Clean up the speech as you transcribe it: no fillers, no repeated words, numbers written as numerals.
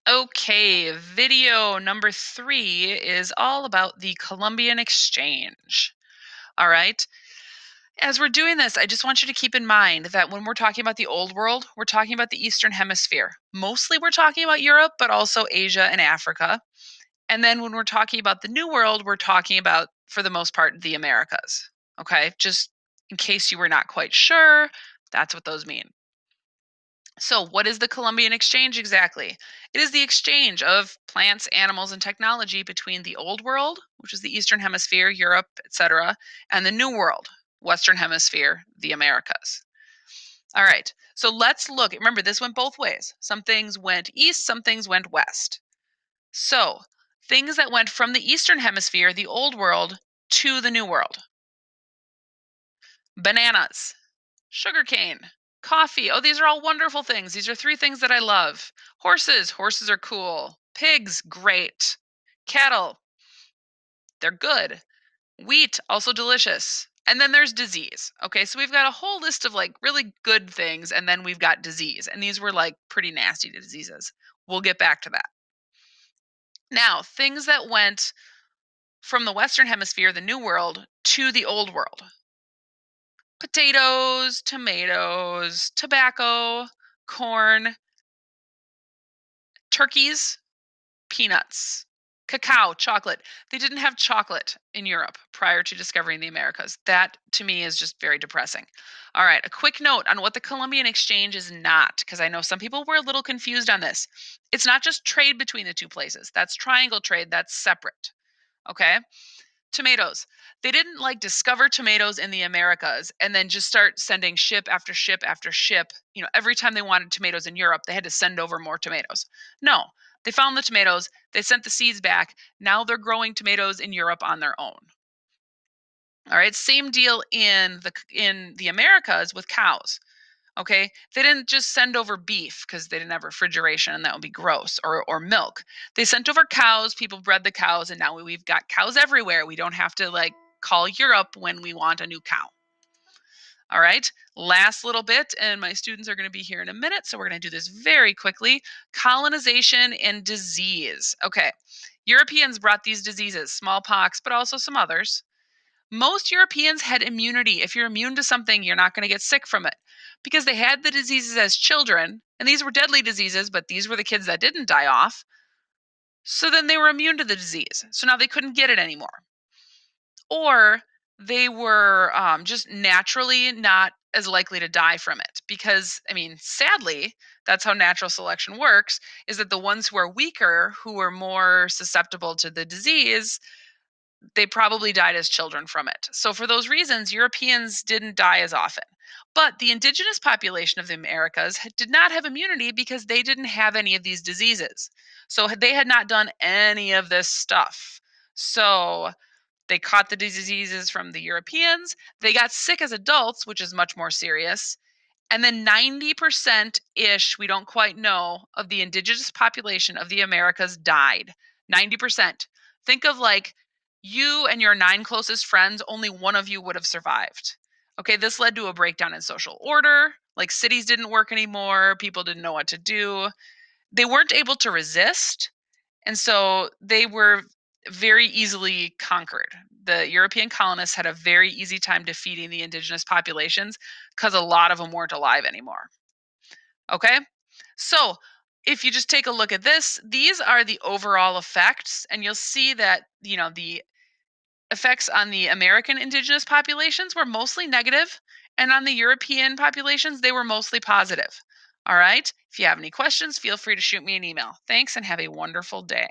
Okay, video number 3 is all about the Colombian Exchange. All right. As we're doing this, I just want you to keep in mind that when we're talking about the Old World, we're talking about the Eastern Hemisphere. Mostly we're talking about Europe, but also Asia and Africa. And then when we're talking about the New World, we're talking about, for the most part, the Americas. Okay, just in case you were not quite sure, that's what those mean. So, what is the Columbian Exchange exactly? It is the exchange of plants, animals, and technology between the Old World, which is the Eastern Hemisphere, Europe, etc., and the New World, Western Hemisphere, the Americas. All right, so let's look. Remember, this went both ways. Some things went east, some things went west. So, things that went from the Eastern Hemisphere, the Old World, to the New World: bananas, sugarcane, coffee. Oh, these are all wonderful things. These are 3 things that I love. Horses. Horses are cool. Pigs, great. Cattle, they're good. Wheat, also delicious. And then there's disease. Okay, so we've got a whole list of like really good things, and then we've got disease. And these were like pretty nasty diseases. We'll get back to that. Now, things that went from the Western Hemisphere, the New World, to the Old World: potatoes, tomatoes, tobacco, corn, turkeys, peanuts, cacao, chocolate. They didn't have chocolate in Europe prior to discovering the Americas. That to me is just very depressing. All right, a quick note on what the Columbian Exchange is not, because I know some people were a little confused on this. It's not just trade between the 2 places. That's triangle trade, that's separate. Okay? Tomatoes. They didn't like discover tomatoes in the Americas and then just start sending ship after ship after ship. Every time they wanted tomatoes in Europe, they had to send over more tomatoes. No, they found the tomatoes, they sent the seeds back. Now they're growing tomatoes in Europe on their own. All right, same deal in the Americas with cows. Okay, they didn't just send over beef because they didn't have refrigeration and that would be gross, or milk. They sent over cows, people bred the cows, and now we've got cows everywhere. We don't have to like call Europe when we want a new cow. All right, last little bit, and my students are going to be here in a minute, so we're going to do this very quickly. Colonization and disease. Okay, Europeans brought these diseases, smallpox, but also some others. Most Europeans had immunity. If you're immune to something, you're not going to get sick from it because they had the diseases as children, and these were deadly diseases, but these were the kids that didn't die off. So then they were immune to the disease. So now they couldn't get it anymore. Or they were just naturally not as likely to die from it because, I mean, sadly, that's how natural selection works, is that the ones who are weaker, who are more susceptible to the disease, they probably died as children from it. So for those reasons, Europeans didn't die as often. But the indigenous population of the Americas did not have immunity because they didn't have any of these diseases. So they had not done any of this stuff. So they caught the diseases from the Europeans. They got sick as adults, which is much more serious. And then 90% ish, we don't quite know, of the indigenous population of the Americas died. 90%. Think of like you and your 9 closest friends, only one of you would have survived. Okay, this led to a breakdown in social order. Like cities didn't work anymore, people didn't know what to do. They weren't able to resist, and so they were very easily conquered. The European colonists had a very easy time defeating the indigenous populations because a lot of them weren't alive anymore. Okay? So, if you just take a look at this, these are the overall effects, and you'll see that, the effects on the American indigenous populations were mostly negative, and on the European populations, they were mostly positive. All right? If you have any questions, feel free to shoot me an email. Thanks and have a wonderful day.